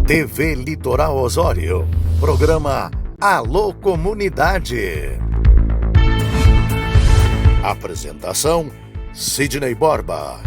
TV Litoral Osório. Programa Alô Comunidade. Apresentação: Sidney Borba.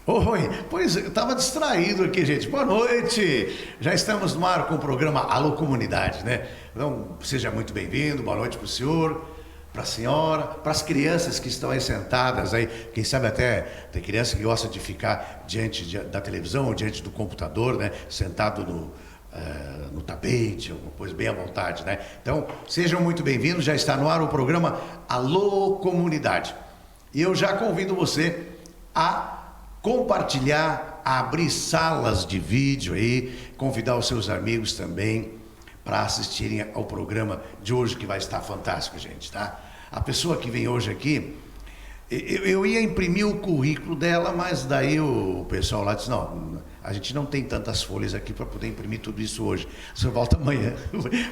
Oi, pois eu estava distraído aqui, gente. Boa noite! Já estamos no ar com o programa Alô Comunidade, né? Então, seja muito bem-vindo, boa noite para o senhor, para a senhora, para as crianças que estão aí sentadas aí. Quem sabe até tem criança que gosta de ficar diante da televisão ou diante do computador, né? Sentado no tapete, alguma coisa bem à vontade, né? Então, sejam muito bem-vindos, já está no ar o programa Alô Comunidade. E eu já convido você a compartilhar, abrir salas de vídeo aí, convidar os seus amigos também para assistirem ao programa de hoje, que vai estar fantástico, gente, tá? A pessoa que vem hoje aqui, eu ia imprimir o currículo dela, mas daí o pessoal lá disse, não, a gente não tem tantas folhas aqui para poder imprimir tudo isso hoje, você volta amanhã.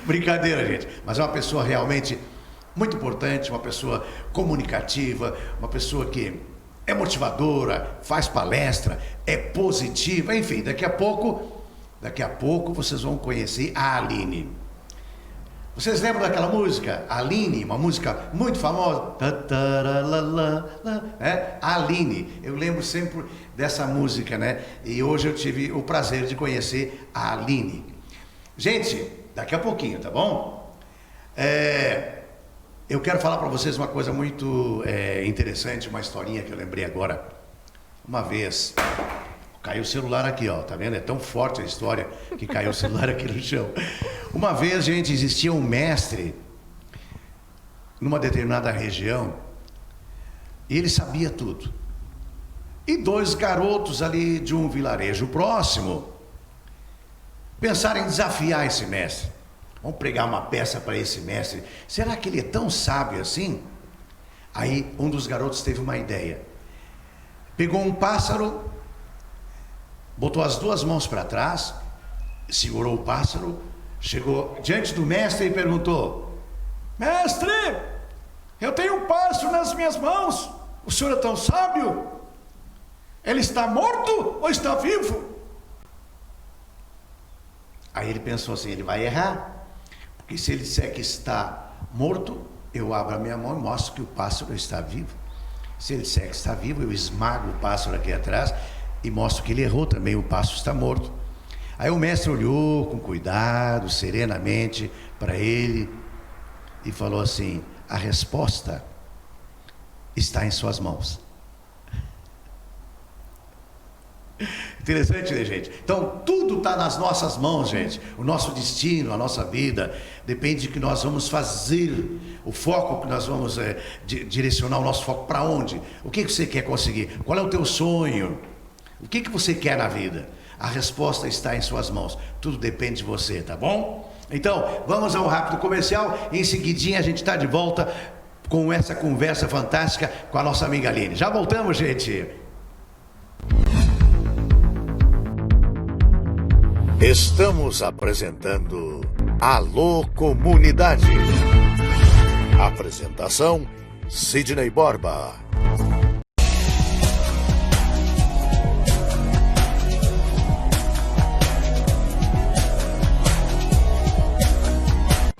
Brincadeira, gente, mas é uma pessoa realmente muito importante, uma pessoa comunicativa, uma pessoa que é motivadora, faz palestra, é positiva, enfim, daqui a pouco vocês vão conhecer a Aline. Vocês lembram daquela música, Aline, uma música muito famosa? Aline, eu lembro sempre dessa música, né? E hoje eu tive o prazer de conhecer a Aline. Gente, daqui a pouquinho, tá bom? Eu quero falar para vocês uma coisa muito interessante, uma historinha que eu lembrei agora. Uma vez, caiu o celular aqui, ó, tá vendo? É tão forte a história que caiu o celular aqui no chão. Uma vez, gente, existia um mestre numa determinada região e ele sabia tudo. E dois garotos ali de um vilarejo próximo pensaram em desafiar esse mestre. Vamos pregar uma peça para esse mestre. Será que ele é tão sábio assim? Aí um dos garotos teve uma ideia. Pegou um pássaro, botou as duas mãos para trás, segurou o pássaro, chegou diante do mestre e perguntou: Mestre, eu tenho um pássaro nas minhas mãos. O senhor é tão sábio? Ele está morto ou está vivo? Aí ele pensou assim, ele vai errar. Porque se ele disser que está morto, eu abro a minha mão e mostro que o pássaro está vivo. Se ele disser que está vivo, eu esmago o pássaro aqui atrás e mostro que ele errou também, o pássaro está morto. Aí o mestre olhou com cuidado, serenamente para ele e falou assim: a resposta está em suas mãos. Interessante, né, gente? Então, tudo está nas nossas mãos, gente. O nosso destino, a nossa vida, depende do que nós vamos fazer. O foco que nós vamos direcionar o nosso foco para onde? O que você quer conseguir? Qual é o teu sonho? O que você quer na vida? A resposta está em suas mãos. Tudo depende de você, tá bom? Então, vamos a um rápido comercial. Em seguidinha a gente está de volta com essa conversa fantástica com a nossa amiga Aline. Já voltamos, gente. Estamos apresentando Alô Comunidade. Apresentação: Sidney Borba.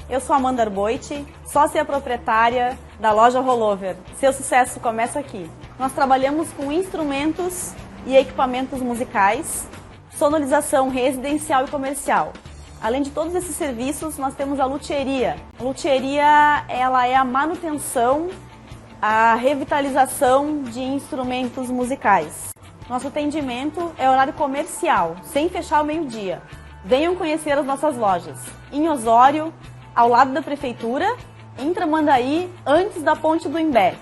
Eu sou Amanda Arboiti, sócia proprietária da loja Rollover. Seu sucesso começa aqui. Nós trabalhamos com instrumentos e equipamentos musicais, sonorização residencial e comercial. Além de todos esses serviços, nós temos a luthieria. A luthieria, ela é a manutenção, a revitalização de instrumentos musicais. Nosso atendimento é horário comercial, sem fechar ao meio-dia. Venham conhecer as nossas lojas. Em Osório, ao lado da prefeitura, em Tramandaí, antes da ponte do Imbé.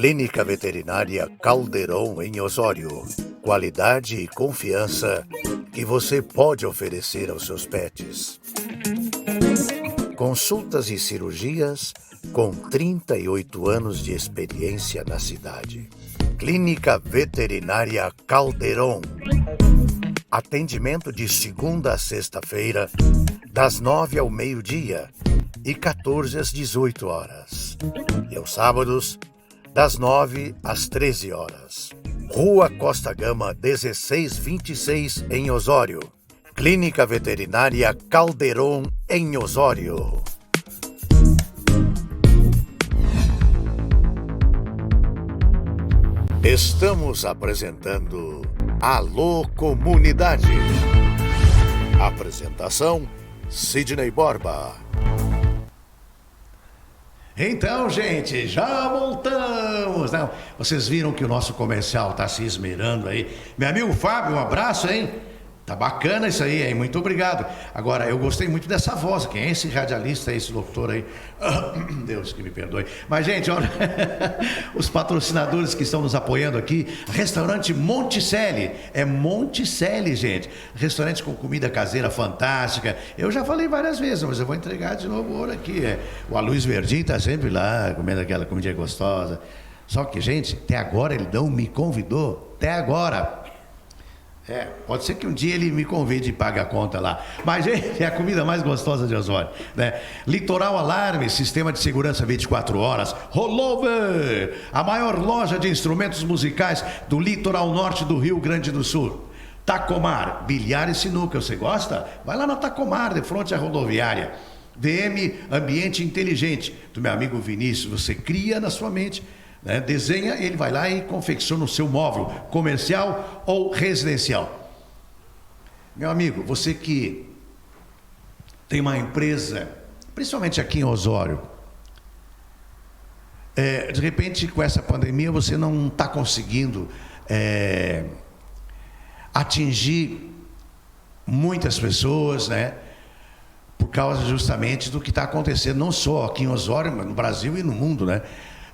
Clínica Veterinária Calderon em Osório. Qualidade e confiança que você pode oferecer aos seus pets. Consultas e cirurgias com 38 anos de experiência na cidade. Clínica Veterinária Calderon. Atendimento de segunda a sexta-feira, das 9 ao meio-dia e 14 às 18 horas. E aos sábados, das 9 às 13 horas. Rua Costa Gama, 1626, em Osório. Clínica Veterinária Calderon, em Osório. Estamos apresentando Alô Comunidade. Apresentação, Sidney Borba. Então, gente, já voltamos. Não, vocês viram que o nosso comercial está se esmerando aí. Meu amigo Fábio, um abraço, hein? Tá bacana isso aí, hein? Muito obrigado. Agora, eu gostei muito dessa voz. Quem é esse radialista, esse locutor aí? Deus que me perdoe. Mas, gente, olha, os patrocinadores que estão nos apoiando aqui, restaurante Monticelli. É Monticelli, gente. Restaurante com comida caseira fantástica. Eu já falei várias vezes, mas eu vou entregar de novo ouro aqui. O Aloysio Verdinho tá sempre lá, comendo aquela comidinha gostosa. Só que, gente, até agora ele não me convidou. Até agora. Pode ser que um dia ele me convide e pague a conta lá. Mas, gente, é a comida mais gostosa de Osório, né? Litoral Alarme, sistema de segurança 24 horas. Rollover, a maior loja de instrumentos musicais do litoral norte do Rio Grande do Sul. Tacomar, bilhar e sinuca, você gosta? Vai lá na Tacomar, de frente à rodoviária. VM, ambiente inteligente, do meu amigo Vinícius. Você cria na sua mente, né? Desenha, ele vai lá e confecciona o seu móvel comercial ou residencial. Meu amigo, você que tem uma empresa, principalmente aqui em Osório, de repente com essa pandemia você não está conseguindo atingir muitas pessoas, né? Por causa justamente do que está acontecendo, não só aqui em Osório, mas no Brasil e no mundo, né?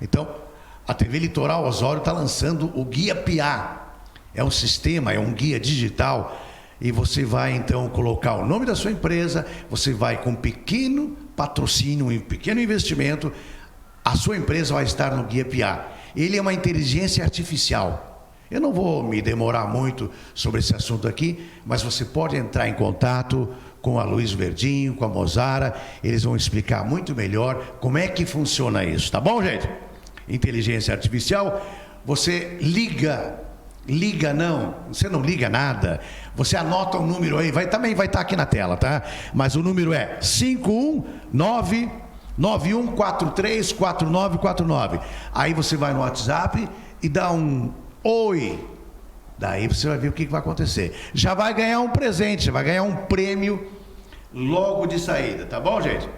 Então, a TV Litoral Osório está lançando o Guia Piá. É um sistema, é um guia digital. E você vai, então, colocar o nome da sua empresa, você vai com um pequeno patrocínio, um pequeno investimento, a sua empresa vai estar no Guia Piá. Ele é uma inteligência artificial. Eu não vou me demorar muito sobre esse assunto aqui, mas você pode entrar em contato com a Aloysio Verdinho, com a Mozara, eles vão explicar muito melhor como é que funciona isso, tá bom, gente? Inteligência artificial, você você não liga nada, você anota o número aí, também vai estar aqui na tela, tá? Mas o número é 51991434949. Aí você vai no WhatsApp e dá um oi, daí você vai ver o que vai acontecer. Já vai ganhar um presente, já vai ganhar um prêmio logo de saída, tá bom, gente?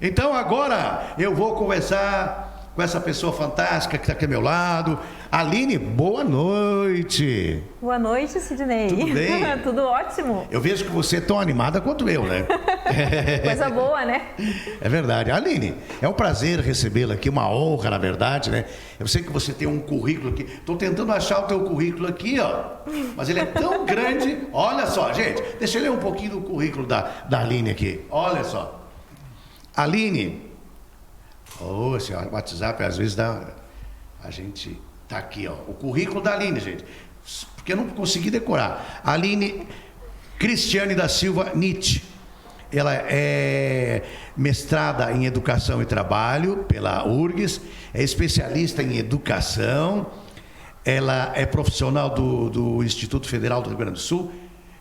Então agora eu vou conversar com essa pessoa fantástica que está aqui ao meu lado. Aline, boa noite. Boa noite, Sidney. Tudo bem? Tudo ótimo. Eu vejo que você é tão animada quanto eu, né? Coisa boa, né? É verdade. Aline, é um prazer recebê-la aqui, uma honra, na verdade, né? Eu sei que você tem um currículo aqui. Estou tentando achar o teu currículo aqui, ó. Mas ele é tão grande. Olha só, gente. Deixa eu ler um pouquinho do currículo da Aline aqui. Olha só. Aline... esse WhatsApp às vezes dá. A gente tá aqui, ó. O currículo da Aline, gente. Porque eu não consegui decorar. Aline Cristiane da Silva Nietzsche. Ela é mestrada em Educação e Trabalho pela URGS, é especialista em educação, ela é profissional do Instituto Federal do Rio Grande do Sul,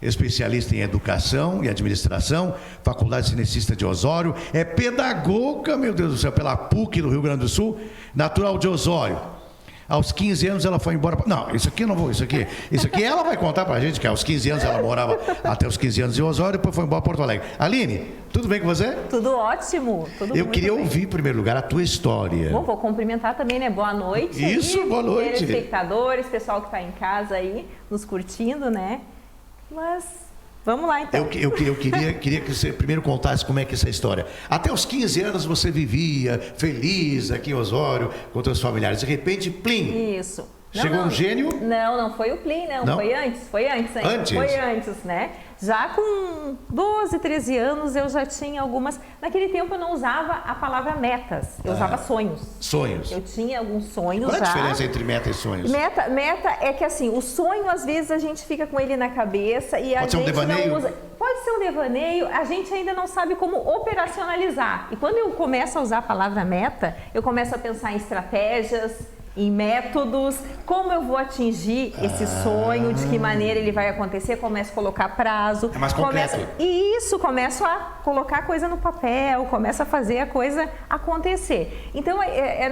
especialista em Educação e Administração, Faculdade Cinecista de Osório, é pedagoga, meu Deus do céu, pela PUC do Rio Grande do Sul, natural de Osório. Aos 15 anos ela foi embora... Não, isso aqui eu não vou, isso aqui ela vai contar pra gente, que aos 15 anos ela morava até os 15 anos em Osório, depois foi embora para Porto Alegre. Aline, tudo bem com você? Tudo ótimo. Eu queria ouvir, em primeiro lugar, a tua história. Bom, vou cumprimentar também, né? Boa noite. Isso, boa noite. Telespectadores, pessoal que está em casa aí, nos curtindo, né? Mas Vamos lá, então. Eu queria que você primeiro contasse como é que é essa história. Até os 15 anos você vivia feliz aqui em Osório, com seus familiares. De repente, plim! Isso. Chegou um gênio? Não foi o Plim, não. Foi antes ainda. Antes? Foi antes, né? Já com 12, 13 anos eu já tinha algumas... Naquele tempo eu não usava a palavra metas, eu usava sonhos. Sonhos. Eu tinha alguns sonhos Qual é a já. diferença entre meta e sonhos? Meta é que assim, o sonho às vezes a gente fica com ele na cabeça e a Pode ser um gente devaneio? não usa. Pode ser um devaneio, a gente ainda não sabe como operacionalizar. E quando eu começo a usar a palavra meta, eu começo a pensar em estratégias, em métodos, como eu vou atingir esse sonho, de que maneira ele vai acontecer, começo a colocar prazo. É mais concreto. Começo a colocar a coisa no papel, começo a fazer a coisa acontecer. Então,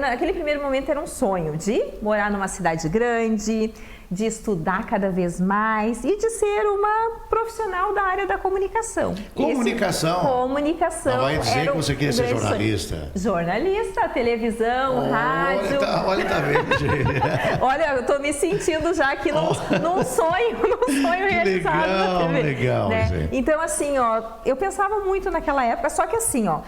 naquele primeiro momento era um sonho de morar numa cidade grande, de estudar cada vez mais e de ser uma profissional da área da comunicação. Comunicação? Comunicação. Não vai dizer que você queria ser jornalista? Jornalista, televisão, rádio. Olha, tá vendo, gente? Olha, eu tô me sentindo já aqui num sonho realizado na TV. Legal, né? gente. Então, assim, ó, eu pensava muito naquela época, só que assim, ó,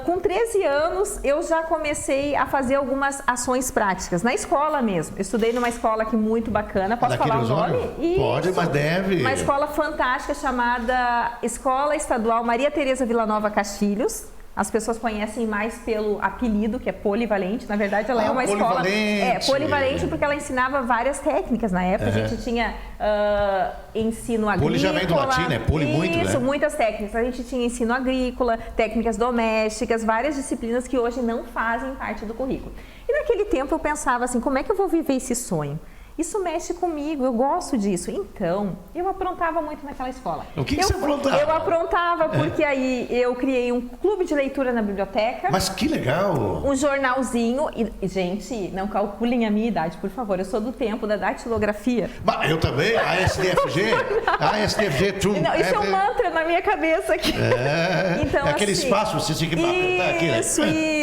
com 13 anos eu já comecei a fazer algumas ações práticas, na escola mesmo. Eu estudei numa escola aqui muito bacana, posso falar o nome? Pode, mas deve. Uma escola fantástica chamada Escola Estadual Maria Tereza Villanova Castilhos. As pessoas conhecem mais pelo apelido, que é polivalente. Na verdade, ela é uma escola... polivalente porque ela ensinava várias técnicas. Na época, a gente tinha ensino agrícola... Poli já vem do latim, né? Poli muito, né? Isso, muitas técnicas. A gente tinha ensino agrícola, técnicas domésticas, várias disciplinas que hoje não fazem parte do currículo. E naquele tempo eu pensava assim, como é que eu vou viver esse sonho? Isso mexe comigo, eu gosto disso. Então, eu aprontava muito naquela escola. O que você aprontava? Eu aprontava porque aí eu criei um clube de leitura na biblioteca. Mas que legal! Um jornalzinho. E, gente, não calculem a minha idade, por favor. Eu sou do tempo da datilografia. Mas eu também? A SDFG, tchum. Não, isso é um mantra na minha cabeça aqui. Então, aquele assim, espaço, você tinha que apertar aqui, né?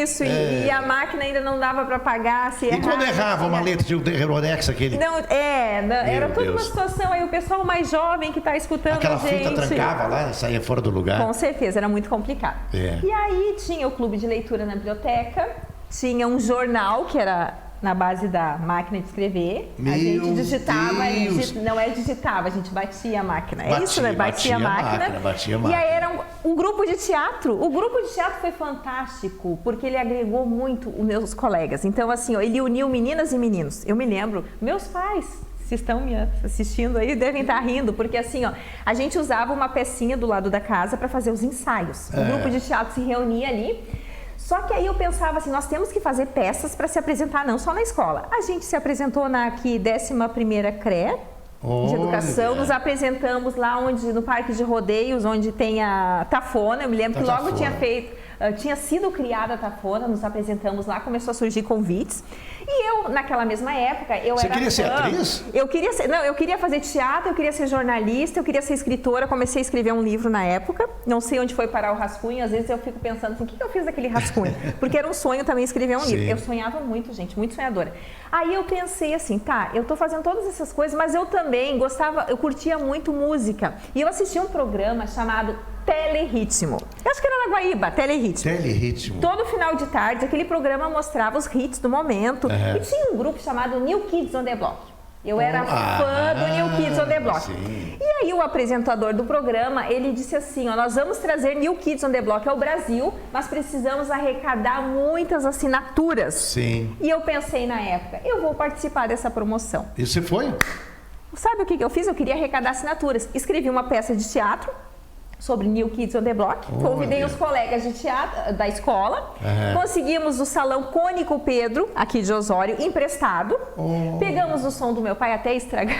Isso. E a máquina ainda não dava para pagar. E quando errava uma letra de um Herodex, aquele... Era toda uma situação aí, o pessoal mais jovem que está escutando aquela a gente. fita trancava lá, saía fora do lugar. Com certeza, era muito complicado. É. E aí tinha o clube de leitura na biblioteca, tinha um jornal que era na base da máquina de escrever. A gente digitava, não é digitava, a gente batia a máquina. É isso, né? Batia a máquina. E aí era um grupo de teatro. O grupo de teatro foi fantástico, porque ele agregou muito os meus colegas. Então, assim, ó, ele uniu meninas e meninos. Eu me lembro, meus pais, se estão me assistindo aí, devem estar rindo, porque assim, ó, a gente usava uma pecinha do lado da casa para fazer os ensaios. O grupo de teatro se reunia ali. Só que aí eu pensava assim, nós temos que fazer peças para se apresentar não só na escola. A gente se apresentou na 11ª CRE de Educação, nos apresentamos lá no Parque de Rodeios, onde tem a Tafona. Eu me lembro que logo tinha sido criada a Tafona, nos apresentamos lá, começou a surgir convites. E eu, naquela mesma época, Você queria ser atriz? Eu queria fazer teatro, eu queria ser jornalista, eu queria ser escritora, comecei a escrever um livro na época, não sei onde foi parar o rascunho, às vezes eu fico pensando assim, o que eu fiz daquele rascunho? Porque era um sonho também escrever um livro. Eu sonhava muito, gente, muito sonhadora. Aí eu pensei assim, tá, eu tô fazendo todas essas coisas, mas eu também eu curtia muito música. E eu assistia um programa chamado Teleritmo. Eu acho que era na Guaíba, Teleritmo. Todo final de tarde, aquele programa mostrava os hits do momento. E tinha um grupo chamado New Kids on the Block. Eu era fã do New Kids on the Block. Sim. E aí o apresentador do programa, ele disse assim, ó, nós vamos trazer New Kids on the Block ao Brasil, mas precisamos arrecadar muitas assinaturas. Sim. E eu pensei na época, eu vou participar dessa promoção. E você foi? Sabe o que eu fiz? Eu queria arrecadar assinaturas. Escrevi uma peça de teatro sobre New Kids on the Block, convidei os colegas de teatro da escola, conseguimos o Salão Cônico Pedro, aqui de Osório, emprestado, pegamos o som do meu pai, até estragamos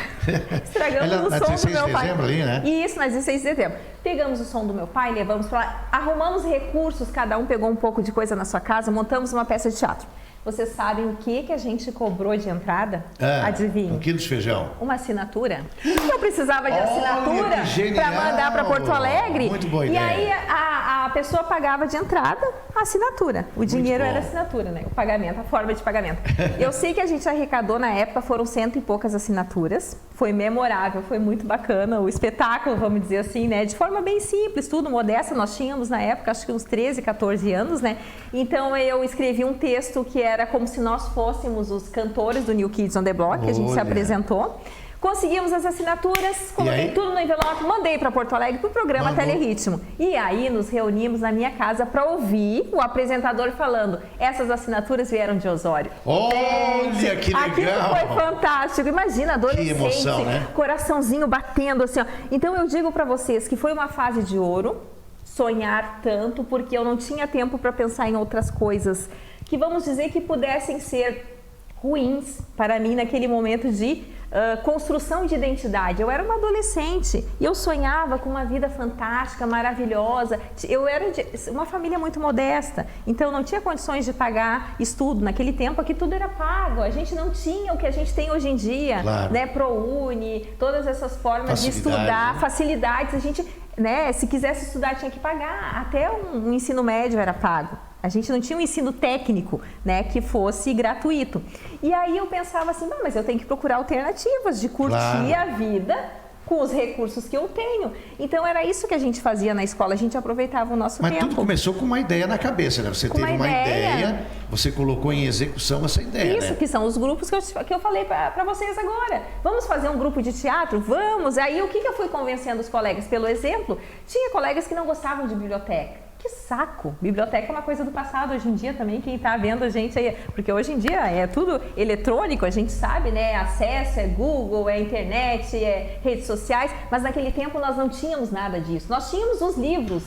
o som do meu pai. Ali, né? Isso, na 16 de dezembro. Pegamos o som do meu pai, levamos para lá, arrumamos recursos, cada um pegou um pouco de coisa na sua casa, montamos uma peça de teatro. Vocês sabem o que a gente cobrou de entrada? Adivinha? 1 quilo de feijão. Uma assinatura. Eu precisava de assinatura para mandar para Porto Alegre. Muito boa ideia. E aí a pessoa pagava de entrada a assinatura. O dinheiro era assinatura, né? O pagamento, a forma de pagamento. Eu sei que a gente arrecadou na época, foram 100 e poucas assinaturas. Foi memorável, foi muito bacana o espetáculo, vamos dizer assim, né? De forma bem simples, tudo modesta. Nós tínhamos na época, acho que uns 13, 14 anos, né? Então eu escrevi um texto que era como se nós fôssemos os cantores do New Kids on the Block, que a gente se apresentou. Conseguimos as assinaturas, coloquei tudo no envelope, mandei para Porto Alegre para o programa Teleritmo. E aí nos reunimos na minha casa para ouvir o apresentador falando: essas assinaturas vieram de Osório. Olha, que legal! Aquilo foi fantástico. Imagina, adolescente, que emoção, né? Coraçãozinho batendo assim, ó. Então eu digo para vocês que foi uma fase de ouro, sonhar tanto, porque eu não tinha tempo para pensar em outras coisas que, vamos dizer, que pudessem ser ruins para mim naquele momento de construção de identidade. Eu era uma adolescente e eu sonhava com uma vida fantástica, maravilhosa. Eu era de uma família muito modesta, então não tinha condições de pagar estudo. Naquele tempo aqui tudo era pago, a gente não tinha o que a gente tem hoje em dia, né? ProUni, todas essas formas de estudar, né? Facilidades. A gente, né, se quisesse estudar tinha que pagar, até um ensino médio era pago. A gente não tinha um ensino técnico, né, que fosse gratuito. E aí eu pensava assim, mas eu tenho que procurar alternativas de curtir a vida com os recursos que eu tenho. Então era isso que a gente fazia na escola, a gente aproveitava o nosso tempo. Mas tudo começou com uma ideia na cabeça, né? Você teve uma ideia, você colocou em execução essa ideia, isso, né? Que são os grupos que eu falei para vocês agora. Vamos fazer um grupo de teatro? Vamos! Aí o que eu fui convencendo os colegas? Pelo exemplo, tinha colegas que não gostavam de biblioteca. Que saco! Biblioteca é uma coisa do passado hoje em dia também, quem está vendo a gente aí, porque hoje em dia é tudo eletrônico, a gente sabe, né? Acesso, é Google, é internet, é redes sociais, mas naquele tempo nós não tínhamos nada disso. Nós tínhamos os livros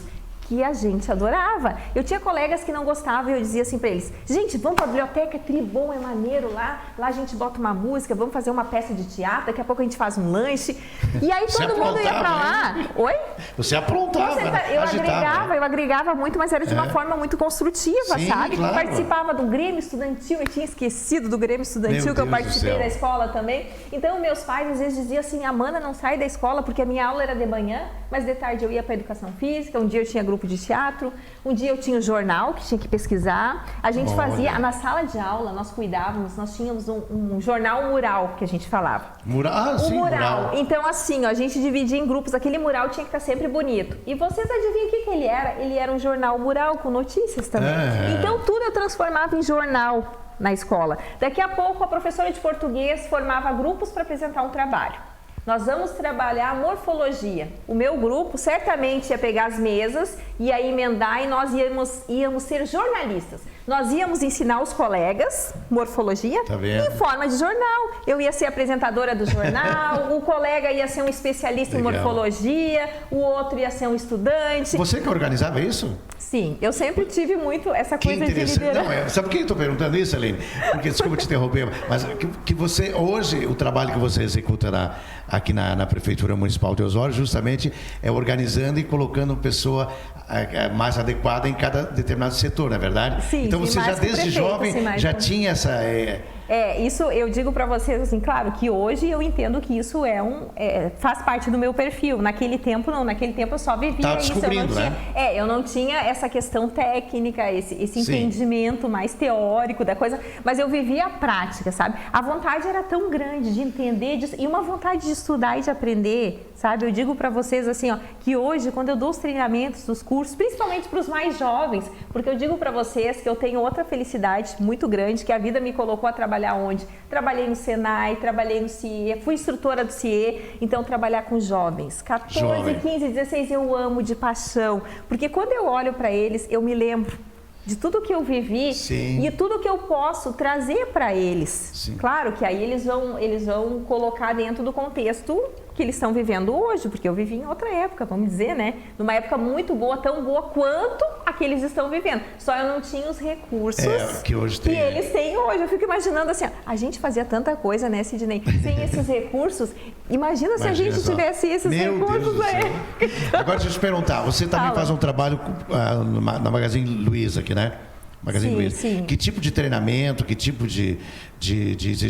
que a gente adorava. Eu tinha colegas que não gostavam e eu dizia assim para eles: gente, vamos para a biblioteca, é tribom, é maneiro lá a gente bota uma música, vamos fazer uma peça de teatro, daqui a pouco a gente faz um lanche. E aí todo mundo ia para lá. Oi? Você aprontava, eu agregava muito, mas era de uma forma muito construtiva, sabe? Claro. Participava do Grêmio Estudantil, eu tinha esquecido do Grêmio Estudantil, que eu participei da escola também. Então meus pais às vezes diziam assim: Amanda, não sai da escola, porque a minha aula era de manhã, mas de tarde eu ia para educação física, um dia eu tinha grupo de teatro, um dia eu tinha um jornal que tinha que pesquisar, a gente fazia, na sala de aula nós cuidávamos, nós tínhamos um jornal mural que a gente falava. Mural? Sim, mural. Então assim, ó, a gente dividia em grupos, aquele mural tinha que estar sempre bonito. E vocês adivinham o que ele era? Ele era um jornal mural com notícias também. Então tudo eu transformava em jornal na escola. Daqui a pouco a professora de português formava grupos para apresentar um trabalho. Nós vamos trabalhar morfologia. O meu grupo certamente ia pegar as mesas, ia emendar e nós íamos ser jornalistas. Nós íamos ensinar os colegas morfologia em forma de jornal. Eu ia ser apresentadora do jornal, o colega ia ser um especialista em morfologia, o outro ia ser um estudante. Você que organizava isso? Sim, eu sempre tive muito essa coisa de liderança. Não, sabe por que eu estou perguntando isso, Aline? Porque, desculpa te interromper, mas que você, hoje, o trabalho que você executa aqui na Prefeitura Municipal de Osório, justamente é organizando e colocando pessoa mais adequada em cada determinado setor, não é verdade? Sim, então você já desde jovem já tinha essa... isso eu digo para vocês assim, claro que hoje eu entendo que isso faz parte do meu perfil. Naquele tempo não, naquele tempo eu só vivia isso. Eu não tinha essa questão técnica, esse entendimento mais teórico da coisa, mas eu vivia a prática, sabe? A vontade era tão grande de entender e uma vontade de estudar e de aprender, sabe? Eu digo para vocês assim, ó, que hoje quando eu dou os treinamentos dos cursos, principalmente para os mais jovens, porque eu digo para vocês que eu tenho outra felicidade muito grande, que a vida me colocou a trabalhar onde? Trabalhei no Senai, trabalhei no CIE, fui instrutora do CIE, então trabalhar com jovens, 14, 15, 16, eu amo de paixão, porque quando eu olho para eles, eu me lembro de tudo que eu vivi e tudo que eu posso trazer para eles. Claro que aí eles vão colocar dentro do contexto que eles estão vivendo hoje, porque eu vivi em outra época, vamos dizer, né? Numa época muito boa, tão boa quanto a que eles estão vivendo. Só eu não tinha os recursos que eles têm hoje. Eu fico imaginando assim, ó, a gente fazia tanta coisa, né, Sidney? Sem esses recursos, imagina se a gente tivesse esses recursos aí. Agora deixa eu te perguntar, você também faz um trabalho na Magazine Luiza aqui, né? Magazine Luiza. Que tipo de treinamento, que tipo de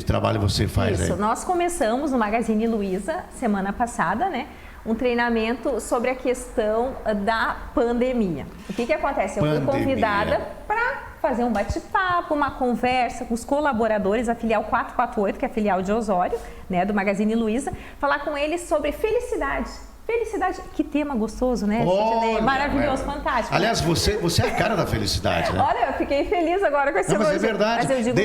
trabalho você faz aí? Nós começamos no Magazine Luiza semana passada, né? um treinamento sobre a questão da pandemia. O que acontece? Eu fui convidada para fazer um bate-papo, uma conversa com os colaboradores, a filial 448, que é a filial de Osório, né, do Magazine Luiza, falar com eles sobre felicidade. Felicidade, que tema gostoso, né? Olha, maravilhoso, fantástico. Aliás, você é a cara da felicidade, né? Olha, eu fiquei feliz agora com esse elogio. Mas é verdade. Mas eu digo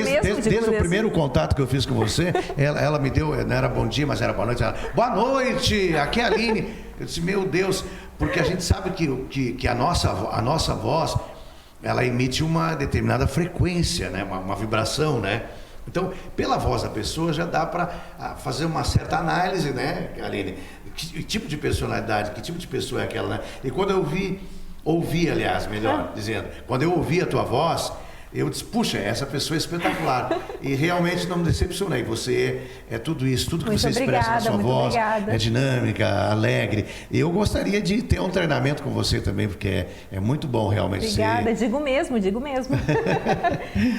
desde o primeiro contato que eu fiz com você, ela me deu, não era bom dia, mas era boa noite. Ela, boa noite, aqui é a Aline. Eu disse, meu Deus, porque a gente sabe que a nossa voz, ela emite uma determinada frequência, né? Uma vibração, né? Então, pela voz da pessoa já dá para fazer uma certa análise, né, Aline? Que tipo de personalidade, que tipo de pessoa é aquela, né? E quando eu ouvi, aliás, melhor dizendo, quando eu ouvi a tua voz, eu disse, puxa, essa pessoa é espetacular. E realmente não me decepcionei. Você é tudo isso, tudo que muito você expressa na sua voz, obrigada. É dinâmica, alegre. E eu gostaria de ter um treinamento com você também, porque é muito bom realmente. Obrigada, digo mesmo.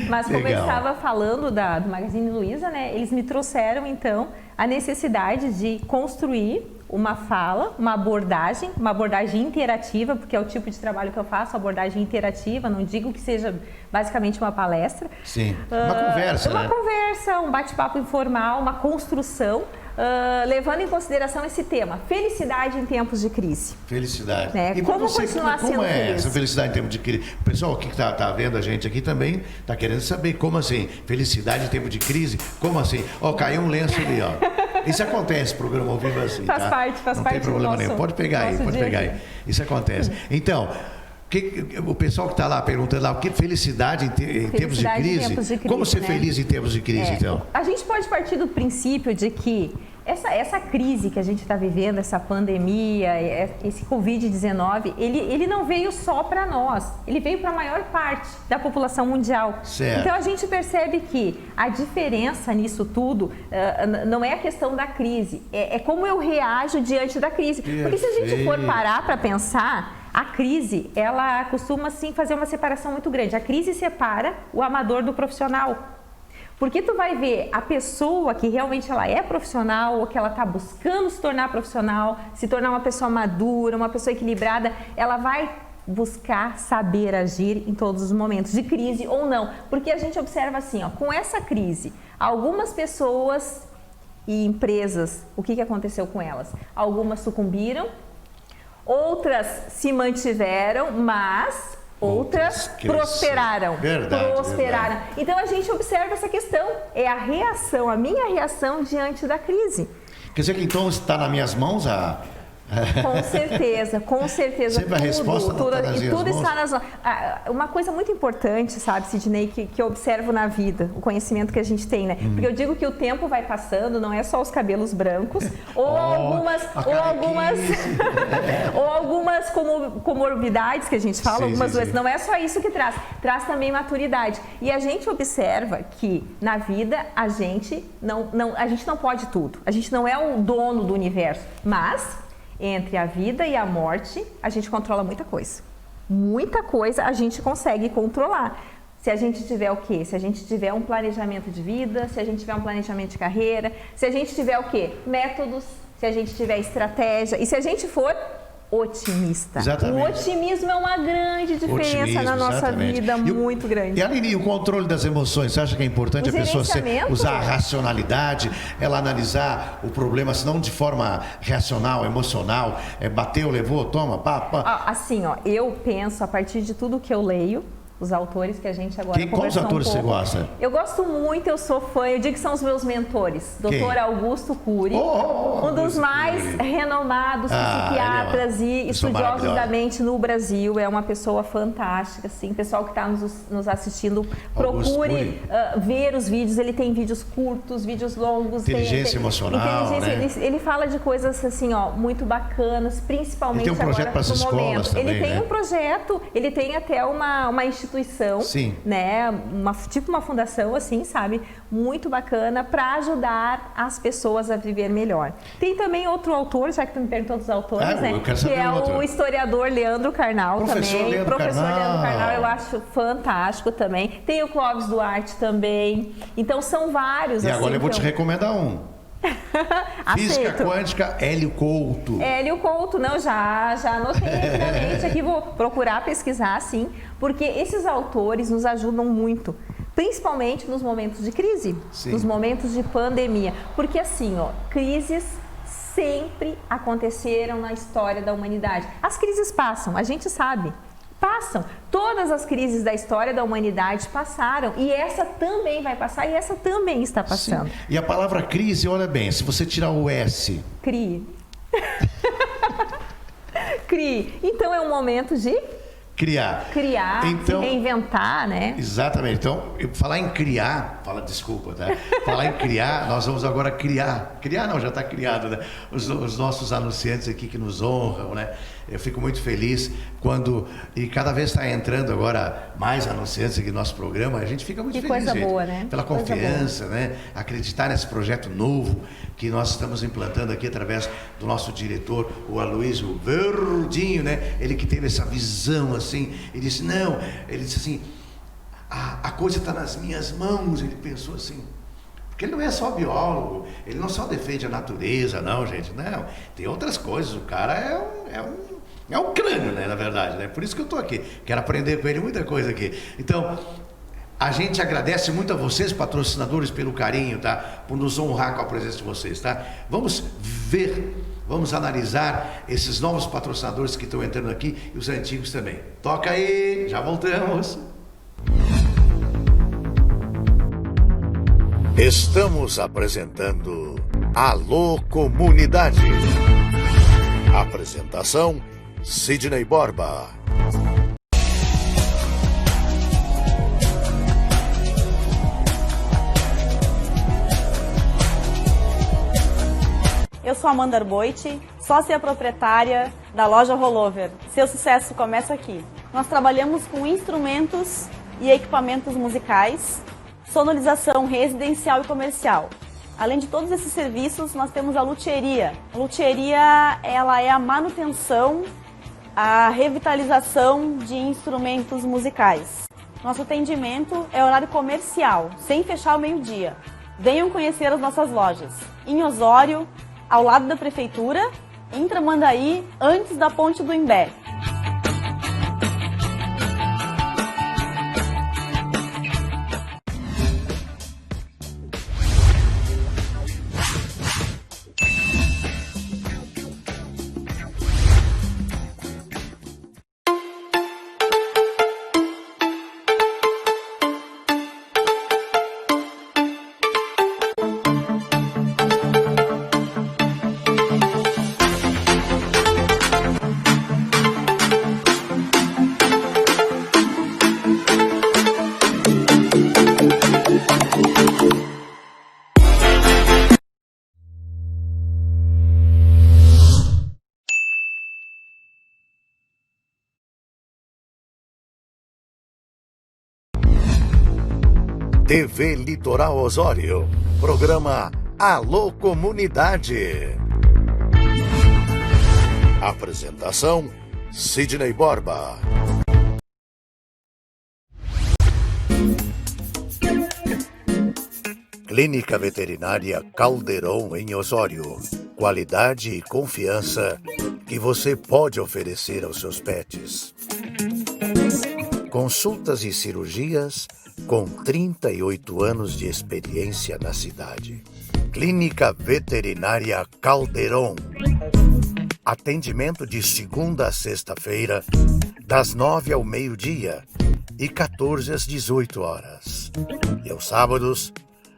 Mas como eu estava falando do Magazine Luiza, né, eles me trouxeram então a necessidade de construir uma fala, uma abordagem interativa, porque é o tipo de trabalho que eu faço, abordagem interativa, não digo que seja basicamente uma palestra. Sim, uma conversa, né? Uma conversa, um bate-papo informal, uma construção, levando em consideração esse tema, felicidade em tempos de crise. Felicidade. Né? E como continuar sendo é feliz? Essa felicidade em tempos de crise? O pessoal que está vendo a gente aqui também está querendo saber como assim, felicidade em tempo de crise? Como assim? Ó, caiu um lenço ali, ó. Isso acontece, programa ao vivo assim, faz tá? parte Não tem problema nenhum. Pode pegar aí. Isso acontece. Então, o pessoal que está lá perguntando lá, o que felicidade em tempos de crise? Como ser feliz em tempos de crise, então? A gente pode partir do princípio de que essa crise que a gente está vivendo, essa pandemia, esse Covid-19, ele não veio só para nós, ele veio para a maior parte da população mundial. Certo. Então a gente percebe que a diferença nisso tudo não é a questão da crise, é como eu reajo diante da crise. Porque se a gente for parar para pensar, a crise, ela costuma sim fazer uma separação muito grande. A crise separa o amador do profissional. Porque tu vai ver a pessoa que realmente ela é profissional ou que ela está buscando se tornar profissional, se tornar uma pessoa madura, uma pessoa equilibrada, ela vai buscar saber agir em todos os momentos, de crise ou não. Porque a gente observa assim, ó, com essa crise, algumas pessoas e empresas, o que aconteceu com elas? Algumas sucumbiram, outras se mantiveram, mas outras prosperaram. Verdade. Então a gente observa essa questão, é a reação, a minha reação diante da crise. Quer dizer que então está nas minhas mãos Com certeza. Sempre a resposta não está nas minhas mãos. Está nas mãos. Uma coisa muito importante, sabe, Sidney, que eu observo na vida, o conhecimento que a gente tem, né? Porque eu digo que o tempo vai passando, não é só os cabelos brancos, ou algumas comorbidades que a gente fala, algumas doenças. Não é só isso que traz também maturidade. E a gente observa que na vida a gente não pode tudo. A gente não é o dono do universo, mas entre a vida e a morte, a gente controla muita coisa. Muita coisa a gente consegue controlar. Se a gente tiver o quê? Se a gente tiver um planejamento de vida, se a gente tiver um planejamento de carreira, se a gente tiver o quê? Métodos, se a gente tiver estratégia e se a gente for otimista. Exatamente. O otimismo é uma grande diferença na nossa vida, muito grande. E Aline, o controle das emoções, você acha que é importante a pessoa usar a racionalidade, ela analisar o problema, se não de forma racional, emocional, bateu, levou, toma, pá. Assim, eu penso, a partir de tudo que eu leio, os autores que a gente agora Quais autores você gosta? Eu gosto muito, eu sou fã, eu digo que são os meus mentores. Dr. Augusto Cury, um dos mais renomados psiquiatras e estudiosos da mente no Brasil. É uma pessoa fantástica, assim. Pessoal que está nos assistindo, procure ver os vídeos. Ele tem vídeos curtos, vídeos longos. Inteligência emocional, né? Ele fala de coisas assim, muito bacanas, principalmente agora no momento. Ele tem um projeto para as escolas também, Ele tem um projeto, ele tem até uma instituição, né? Tipo uma fundação, assim, sabe? Muito bacana para ajudar as pessoas a viver melhor. Tem também outro autor, já que tu me perguntou dos autores, né? Que é o historiador Leandro Carnal também. Professor Leandro Carnal, eu acho fantástico também. Tem o Clóvis Duarte também. Então são vários. E agora eu vou te recomendar um. Física quântica, Hélio Couto. Hélio Couto, não, já anotei rapidamente aqui, vou procurar pesquisar, sim, porque esses autores nos ajudam muito, principalmente nos momentos de crise, nos momentos de pandemia, porque assim, ó, crises sempre aconteceram na história da humanidade. As crises passam, a gente sabe. Passam. Todas as crises da história da humanidade passaram e essa também vai passar e essa também está passando. Sim. E a palavra crise, olha bem, se você tirar o S... Crie. Crie. Então é um momento de... Criar, então, se reinventar, né? Exatamente. Então, falar em criar, desculpa, tá? Falar em criar, nós vamos agora criar. Criar não, já está criado, né? Os nossos anunciantes aqui que nos honram, né? Eu fico muito feliz quando, e cada vez está entrando agora mais anunciantes aqui no nosso programa, a gente fica muito feliz, coisa gente, boa, né? Pela confiança, né? Acreditar nesse projeto novo que nós estamos implantando aqui através do nosso diretor, o Aloysio Verdinho, né? Ele que teve essa visão assim, ele disse, não, ele disse assim, a coisa está nas minhas mãos, ele pensou assim. Porque ele não é só biólogo, ele não só defende a natureza, não, gente, não. Tem outras coisas, o cara é um crânio, né, na verdade, né? Por isso que eu estou aqui, quero aprender com ele muita coisa aqui. Então, a gente agradece muito a vocês, patrocinadores, pelo carinho, tá? Por nos honrar com a presença de vocês, tá? Vamos ver, vamos analisar esses novos patrocinadores que estão entrando aqui e os antigos também. Toca aí, já voltamos. Estamos apresentando Alô Comunidade. Apresentação: Sidney Borba. Eu sou Amanda Arboiti, sócia proprietária da loja Rollover. Seu sucesso começa aqui. Nós trabalhamos com instrumentos e equipamentos musicais, sonorização residencial e comercial. Além de todos esses serviços, nós temos a luthieria. A luthieria, ela é a manutenção, a revitalização de instrumentos musicais. Nosso atendimento é horário comercial, sem fechar ao meio-dia. Venham conhecer as nossas lojas. Em Osório, ao lado da prefeitura, em Tramandaí, antes da ponte do Imbé. TV Litoral Osório, programa Alô Comunidade. Apresentação: Sidney Borba. Clínica Veterinária Calderon em Osório. Qualidade e confiança que você pode oferecer aos seus pets. Consultas e cirurgias com 38 anos de experiência na cidade. Clínica Veterinária Calderon. Atendimento de segunda a sexta-feira, das 9 ao meio-dia e 14 às 18 horas. E aos sábados,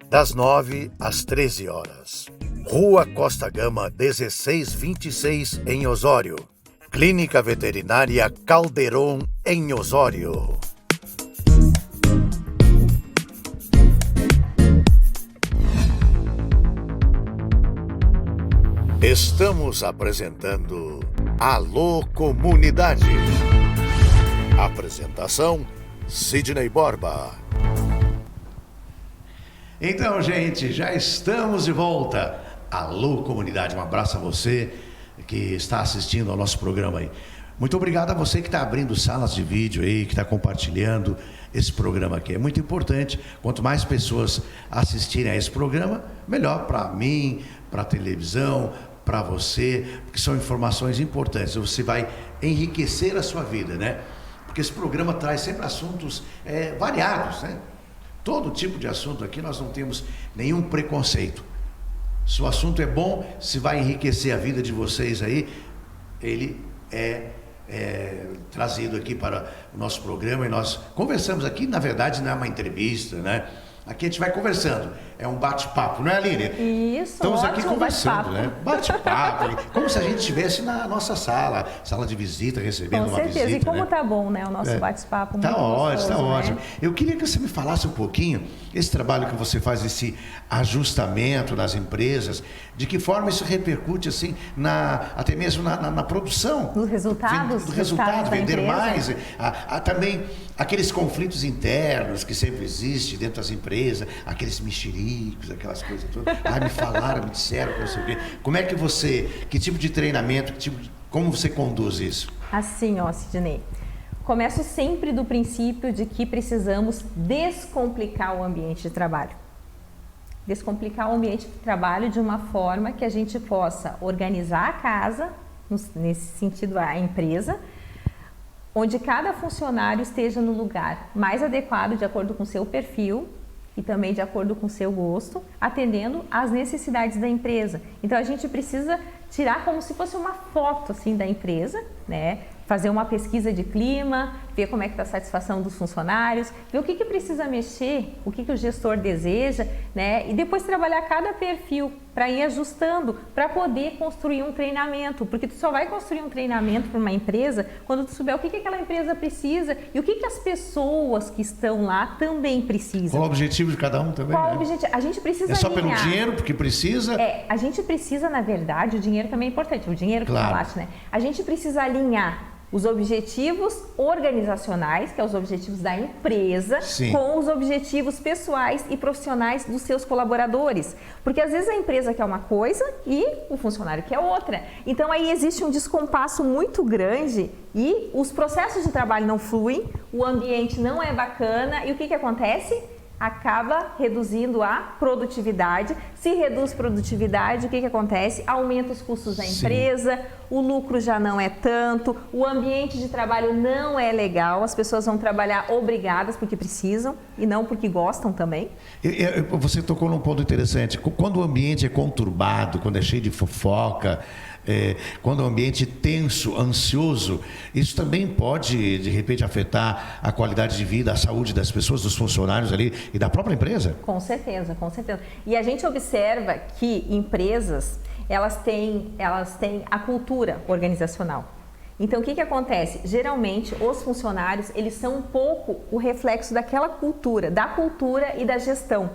das 9 às 13 horas. Rua Costa Gama, 1626, em Osório. Clínica Veterinária Calderon, em Osório. Estamos apresentando Alô Comunidade. Apresentação: Sidney Borba. Então, gente, já estamos de volta. Alô Comunidade, um abraço a você que está assistindo ao nosso programa aí. Muito obrigado a você que está abrindo salas de vídeo aí, que está compartilhando esse programa aqui. É muito importante. Quanto mais pessoas assistirem a esse programa, melhor para mim, para a televisão, para você, porque são informações importantes. Você vai enriquecer a sua vida, né? Porque esse programa traz sempre assuntos variados, né? Todo tipo de assunto aqui, nós não temos nenhum preconceito. Se o assunto é bom, se vai enriquecer a vida de vocês aí, ele é trazido aqui para o nosso programa e nós conversamos aqui, na verdade não é uma entrevista, né? Aqui a gente vai conversando, é um bate-papo, não é, Aline? Isso, estamos aqui conversando, bate-papo. né? Bate-papo, como se a gente estivesse na nossa sala de visita, recebendo uma visita. Com certeza, e como tá bom, né, o nosso bate-papo. Tá ótimo, tá ótimo. Né? Eu queria que você me falasse um pouquinho, esse trabalho que você faz, esse ajustamento nas empresas, de que forma isso repercute, assim, até mesmo na produção. Nos resultados. Do resultado, vender mais. Também aqueles conflitos internos que sempre existem dentro das empresas, aqueles mexericos, aquelas coisas todas. Me falaram, me disseram, não sei o quê. Como é que que tipo de treinamento, como você conduz isso? Assim, Sidney, começo sempre do princípio de que precisamos descomplicar o ambiente de trabalho. Descomplicar o ambiente de trabalho de uma forma que a gente possa organizar a casa, nesse sentido a empresa, onde cada funcionário esteja no lugar mais adequado de acordo com o seu perfil e também de acordo com o seu gosto, atendendo às necessidades da empresa. Então a gente precisa tirar como se fosse uma foto assim da empresa, né? Fazer uma pesquisa de clima, ver como é que está a satisfação dos funcionários, ver o que precisa mexer, o que o gestor deseja, né? E depois trabalhar cada perfil para ir ajustando, para poder construir um treinamento, porque tu só vai construir um treinamento para uma empresa quando tu souber o que aquela empresa precisa e o que as pessoas que estão lá também precisam. Qual o objetivo de cada um também? Qual o objetivo? A gente precisa só alinhar. Pelo dinheiro, porque precisa? A gente precisa, na verdade, o dinheiro também é importante, o dinheiro que claro. falaste, né? A gente precisa alinhar os objetivos organizacionais, que é os objetivos da empresa, Sim. com os objetivos pessoais e profissionais dos seus colaboradores. Porque às vezes a empresa quer uma coisa e o funcionário quer outra. Então aí existe um descompasso muito grande e os processos de trabalho não fluem, o ambiente não é bacana e o que acontece? Acaba reduzindo a produtividade. Se reduz produtividade, o que acontece? Aumenta os custos da empresa, o lucro já não é tanto, o ambiente de trabalho não é legal, as pessoas vão trabalhar obrigadas porque precisam e não porque gostam também. Você tocou num ponto interessante. Quando o ambiente é conturbado, quando é cheio de fofoca, quando o ambiente é tenso, ansioso, isso também pode, de repente, afetar a qualidade de vida, a saúde das pessoas, dos funcionários ali e da própria empresa? Com certeza, com certeza. E a gente observa que empresas, elas têm a cultura organizacional. Então, o que acontece? Geralmente, os funcionários, eles são um pouco o reflexo daquela cultura, da cultura e da gestão.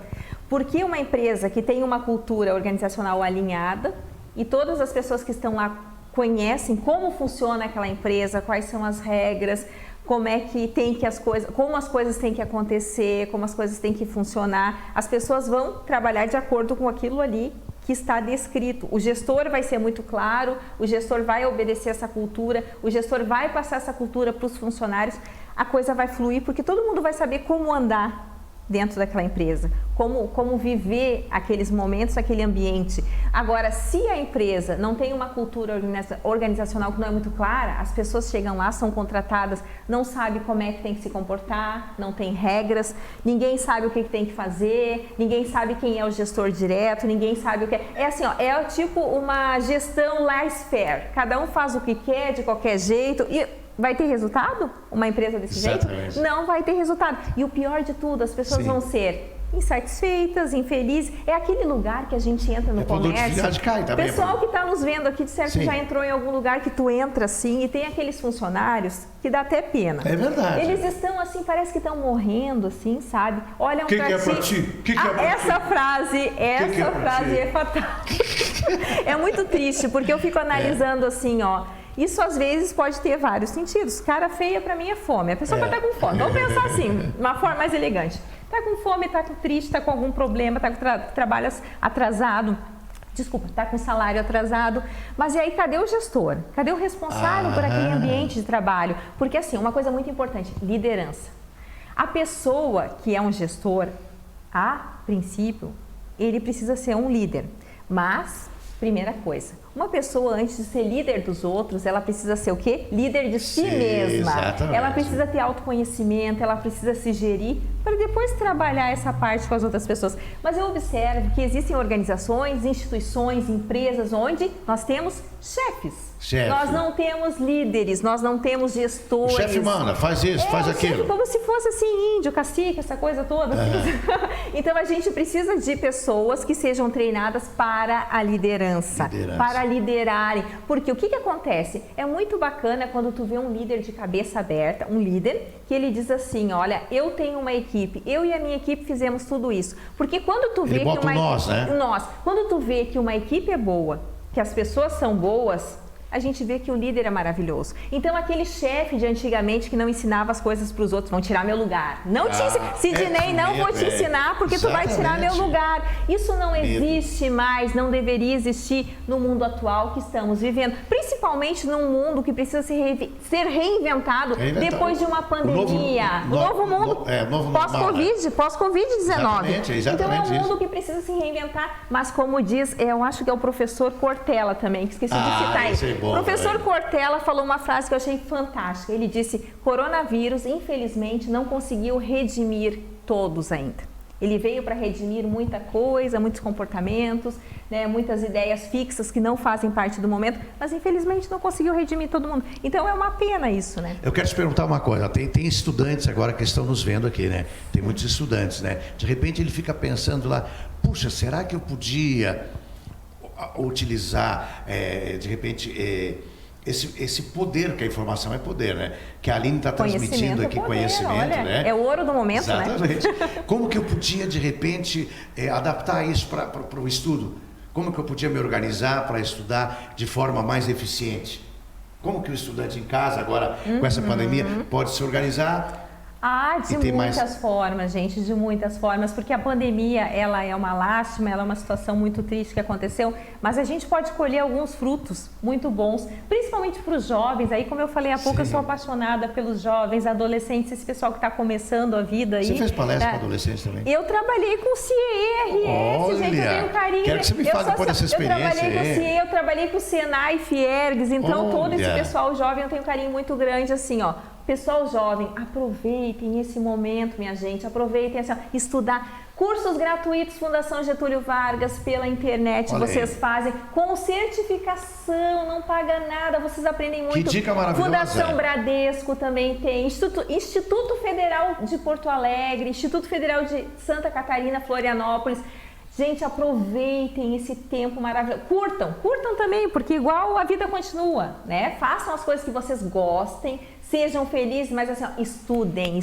Porque uma empresa que tem uma cultura organizacional alinhada, e todas as pessoas que estão lá conhecem como funciona aquela empresa, quais são as regras, como é que tem que como as coisas têm que acontecer, como as coisas têm que funcionar. As pessoas vão trabalhar de acordo com aquilo ali que está descrito. O gestor vai ser muito claro, o gestor vai obedecer essa cultura, o gestor vai passar essa cultura para os funcionários, a coisa vai fluir porque todo mundo vai saber como andar dentro daquela empresa, como viver aqueles momentos, aquele ambiente. Agora, se a empresa não tem uma cultura organizacional que não é muito clara, as pessoas chegam lá, são contratadas, não sabem como é que tem que se comportar, não tem regras, ninguém sabe o que tem que fazer, ninguém sabe quem é o gestor direto, ninguém sabe o que é. É assim, é tipo uma gestão laissez-faire, cada um faz o que quer, de qualquer jeito, e vai ter resultado? Uma empresa desse Exatamente. jeito? Não vai ter resultado. E o pior de tudo, as pessoas vão ser insatisfeitas, infelizes. É aquele lugar que a gente entra no comércio. Cai também. Pessoal que está nos vendo aqui, de certo, que já entrou em algum lugar que tu entra assim e tem aqueles funcionários que dá até pena. É verdade. Eles estão assim, parece que estão morrendo assim, sabe? Olham pra ti. O que é pra ti? Essa frase é fatal. É muito triste, porque eu fico analisando assim, ó. Isso às vezes pode ter vários sentidos. Cara feia pra mim é fome. A pessoa pode estar com fome. Vamos pensar assim, de uma forma mais elegante. Tá com fome, tá triste, tá com algum problema, tá com trabalho atrasado. Desculpa, tá com salário atrasado. Mas e aí, cadê o gestor? Cadê o responsável por aquele ambiente de trabalho? Porque assim, uma coisa muito importante, liderança. A pessoa que é um gestor, a princípio, ele precisa ser um líder. Mas, primeira coisa, uma pessoa antes de ser líder dos outros, ela precisa ser o quê? Líder de si mesma. Exatamente. Ela precisa ter autoconhecimento, ela precisa se gerir para depois trabalhar essa parte com as outras pessoas. Mas eu observo que existem organizações, instituições, empresas onde nós temos chefes. Nós não temos líderes, nós não temos gestores. O chefe manda, faz isso, faz aquilo. Chefe, como se fosse assim, índio, cacique, essa coisa toda. Então a gente precisa de pessoas que sejam treinadas para a liderança. Para liderarem. Porque o que acontece? É muito bacana quando tu vê um líder de cabeça aberta, um líder, que ele diz assim, olha, eu tenho uma equipe, eu e a minha equipe fizemos tudo isso. Porque quando tu vê que uma equipe, quando tu vê que uma equipe é boa, que as pessoas são boas, a gente vê que o líder é maravilhoso. Então, aquele chefe de antigamente que não ensinava as coisas para os outros, vão tirar meu lugar. Não te Sidney, não vou te ensinar porque tu vai tirar meu lugar. Isso não existe mais, não deveria existir no mundo atual que estamos vivendo. Principalmente num mundo que precisa ser reinventado depois de uma pandemia. O novo mundo pós-Covid-19. Então, é um mundo que precisa se reinventar. Mas, como diz, eu acho que é o professor Cortella também, que esqueci de citar ele. O professor Cortella falou uma frase que eu achei fantástica. Ele disse, coronavírus, infelizmente, não conseguiu redimir todos ainda. Ele veio para redimir muita coisa, muitos comportamentos, né, muitas ideias fixas que não fazem parte do momento, mas infelizmente não conseguiu redimir todo mundo. Então é uma pena isso, né? Eu quero te perguntar uma coisa, tem estudantes agora que estão nos vendo aqui, né? Tem muitos estudantes, né? De repente ele fica pensando lá, puxa, será que eu podia utilizar, de repente, esse poder, que a informação é poder, né? Que a Aline está transmitindo aqui, conhecimento, olha, né? É o ouro do momento, exatamente, né? Como que eu podia, de repente, adaptar isso para o estudo? Como que eu podia me organizar para estudar de forma mais eficiente? Como que o estudante em casa, agora, com essa pandemia, pode se organizar? De muitas formas, gente, de muitas formas, porque a pandemia, ela é uma lástima, ela é uma situação muito triste que aconteceu, mas a gente pode colher alguns frutos muito bons, principalmente para os jovens. Aí, como eu falei há pouco, eu sou apaixonada pelos jovens, adolescentes, esse pessoal que está começando a vida aí. Você fez palestra para adolescentes também? Eu trabalhei com CIE-RS, gente, eu tenho carinho. Quero que você me fale depois dessa experiência. Eu trabalhei com CIE, eu trabalhei com o Senai, Fiergs, então todo esse pessoal jovem eu tenho um carinho muito grande, assim, ó. Pessoal jovem, aproveitem esse momento, minha gente, aproveitem assim, estudar. Cursos gratuitos, Fundação Getúlio Vargas, pela internet, vocês fazem com certificação, não paga nada, vocês aprendem muito. Que dica maravilhosa. Fundação Bradesco também tem, Instituto Federal de Porto Alegre, Instituto Federal de Santa Catarina, Florianópolis. Gente, aproveitem esse tempo maravilhoso. Curtam também, porque igual a vida continua, né? Façam as coisas que vocês gostem, sejam felizes, mas assim, ó, estudem,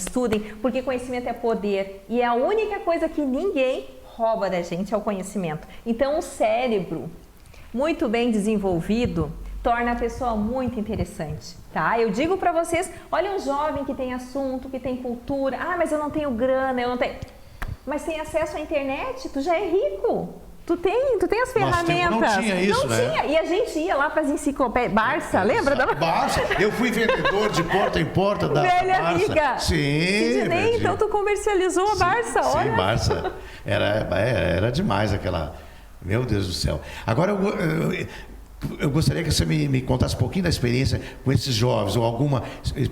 porque conhecimento é poder. E é a única coisa que ninguém rouba da gente, é o conhecimento. Então, o cérebro, muito bem desenvolvido, torna a pessoa muito interessante, tá? Eu digo pra vocês, olha um jovem que tem assunto, que tem cultura. Mas eu não tenho grana, eu não tenho... Mas tem acesso à internet, tu já é rico. Tu tem as ferramentas. Não tinha isso, né? E a gente ia lá para as enciclopédias. Barça, lembra? Barça. Eu fui vendedor de porta em porta da velha Barça. Amiga. Sim. Então tu comercializou a Barça, olha. Sim, Barça. Era demais aquela... Meu Deus do céu. Agora eu gostaria que você me contasse um pouquinho da experiência com esses jovens, ou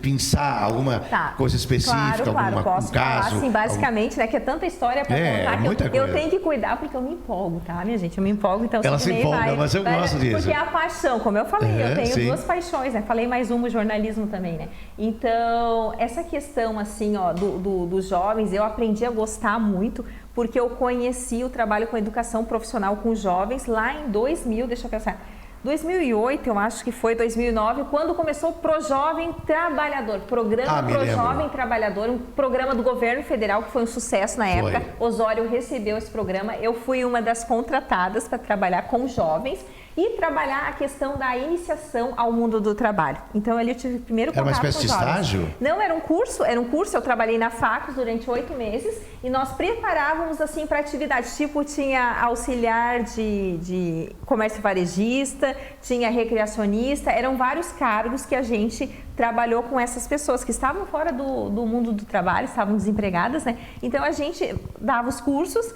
pensar alguma coisa específica, claro, posso caso. Falar, assim, basicamente, né, que é tanta história para contar muita que eu tenho que cuidar, porque eu me empolgo, tá, minha gente? Eu me empolgo, então... Ela se empolga, mas eu gosto disso. Porque é a paixão, como eu falei, eu tenho duas paixões, né? Falei mais uma, o jornalismo também, né? Então, essa questão, assim, ó, dos jovens, eu aprendi a gostar muito, porque eu conheci o trabalho com educação profissional com jovens lá em 2000, deixa eu pensar... 2008, eu acho que foi 2009, quando começou o ProJovem Trabalhador, Programa ProJovem Trabalhador, um programa do governo federal que foi um sucesso na época. Osório recebeu esse programa, eu fui uma das contratadas para trabalhar com jovens e trabalhar a questão da iniciação ao mundo do trabalho. Então, ali eu tive o primeiro contato com jovens. Era uma espécie de estágio? Não, era um curso, eu trabalhei na Facos durante 8 meses e nós preparávamos, assim, para atividades, tipo, tinha auxiliar de comércio varejista, tinha recreacionista, eram vários cargos que a gente trabalhou com essas pessoas que estavam fora do mundo do trabalho, estavam desempregadas, né? Então a gente dava os cursos,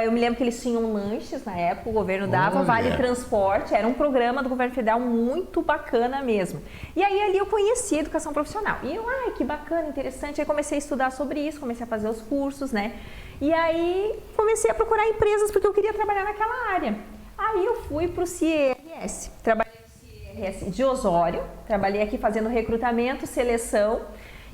eu me lembro que eles tinham lanches na época, o governo dava, vale transporte, era um programa do governo federal muito bacana mesmo. E aí ali eu conheci a educação profissional. E eu, ai, que bacana, interessante. Aí comecei a estudar sobre isso, comecei a fazer os cursos, né? E aí comecei a procurar empresas porque eu queria trabalhar naquela área. Aí eu fui para o CIRS, trabalhei no CIRS de Osório, trabalhei aqui fazendo recrutamento, seleção.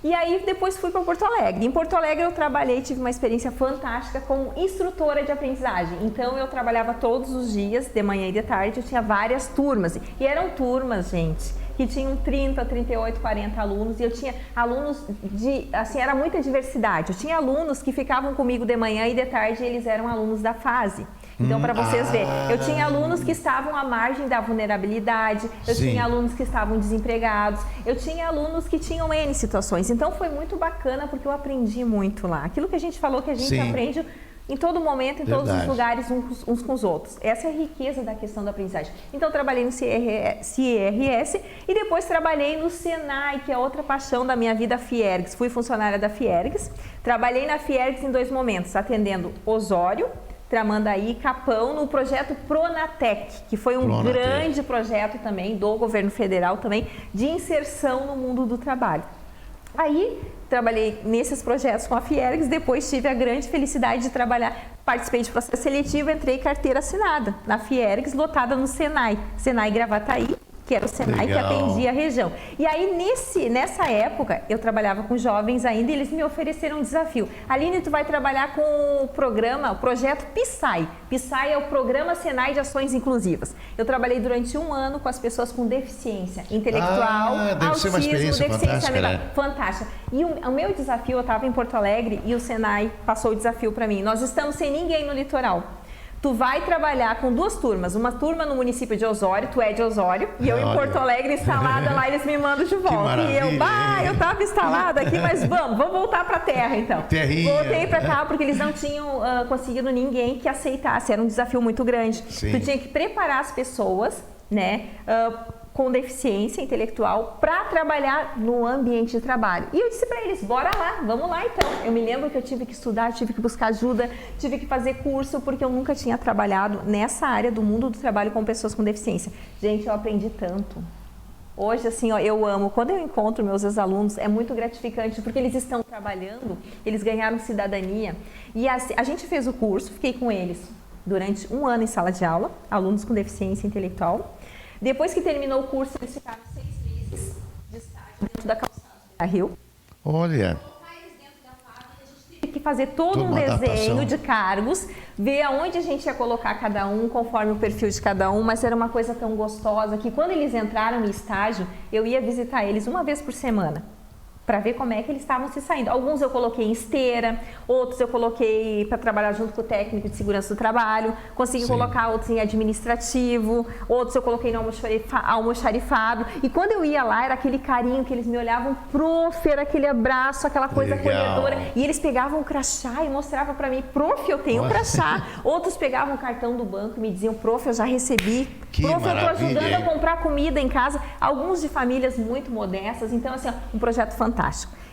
E aí depois fui para Porto Alegre. Em Porto Alegre eu trabalhei, tive uma experiência fantástica como instrutora de aprendizagem. Então eu trabalhava todos os dias, de manhã e de tarde, eu tinha várias turmas. E eram turmas, gente, que tinham 30, 38, 40 alunos. E eu tinha alunos de, assim, era muita diversidade. Eu tinha alunos que ficavam comigo de manhã e de tarde, eles eram alunos da fase. Então, para vocês verem, eu tinha alunos que estavam à margem da vulnerabilidade, eu tinha alunos que estavam desempregados, eu tinha alunos que tinham N situações. Então, foi muito bacana porque eu aprendi muito lá. Aquilo que a gente falou que a gente aprende em todo momento, em todos os lugares, uns com os outros. Essa é a riqueza da questão da aprendizagem. Então, eu trabalhei no CIRS e depois trabalhei no Senai, que é outra paixão da minha vida, a Fiergs. Fui funcionária da Fiergs. Trabalhei na Fiergs em 2 momentos, atendendo Osório, Tramandaí, Capão, no projeto Pronatec, que foi um grande projeto também do governo federal também de inserção no mundo do trabalho. Aí trabalhei nesses projetos com a Fiergs, depois tive a grande felicidade de trabalhar, participei de processo seletivo, entrei carteira assinada na Fiergs, lotada no Senai Gravataí, que era o Senai que atendia a região. E aí, nessa época, eu trabalhava com jovens ainda e eles me ofereceram um desafio. Aline, tu vai trabalhar com o projeto PSAI. PSAI é o Programa Senai de Ações Inclusivas. Eu trabalhei durante 1 ano com as pessoas com deficiência intelectual, autismo, deficiência mental. Fantástica. E o meu desafio, eu estava em Porto Alegre e o Senai passou o desafio para mim. Nós estamos sem ninguém no litoral. Tu vai trabalhar com 2 turmas, uma turma no município de Osório, tu é de Osório, e eu em Porto Alegre instalada lá, eles me mandam de volta. E eu tava instalada aqui, mas vamos voltar pra terra então. Terrinha. Voltei pra cá porque eles não tinham conseguido ninguém que aceitasse, era um desafio muito grande. Tu tinha que preparar as pessoas, né, com deficiência intelectual para trabalhar no ambiente de trabalho. E eu disse para eles, bora lá, vamos lá então. Eu me lembro que eu tive que estudar, tive que buscar ajuda, tive que fazer curso, porque eu nunca tinha trabalhado nessa área do mundo do trabalho com pessoas com deficiência. Gente, eu aprendi tanto. Hoje, assim, ó, eu amo. Quando eu encontro meus ex-alunos, é muito gratificante, porque eles estão trabalhando, eles ganharam cidadania. E a gente fez o curso, fiquei com eles durante 1 ano em sala de aula, alunos com deficiência intelectual. Depois que terminou o curso, eles ficaram 6 meses de estágio dentro da calçada da Rio. Olha. A gente teve que fazer todo um desenho de cargos, ver aonde a gente ia colocar cada um, conforme o perfil de cada um, mas era uma coisa tão gostosa que quando eles entraram em estágio, eu ia visitar eles 1 vez por semana, para ver como é que eles estavam se saindo. Alguns eu coloquei em esteira, outros eu coloquei para trabalhar junto com o técnico de segurança do trabalho, consegui colocar outros em administrativo, outros eu coloquei no almoxarifado. E quando eu ia lá, era aquele carinho que eles me olhavam, prof, era aquele abraço, aquela coisa acolhedora. E eles pegavam o crachá e mostravam para mim, prof, eu tenho crachá. Outros pegavam o cartão do banco e me diziam, prof, eu já recebi. Prof, eu estou ajudando a comprar comida em casa. Alguns de famílias muito modestas. Então, assim, um projeto fantástico.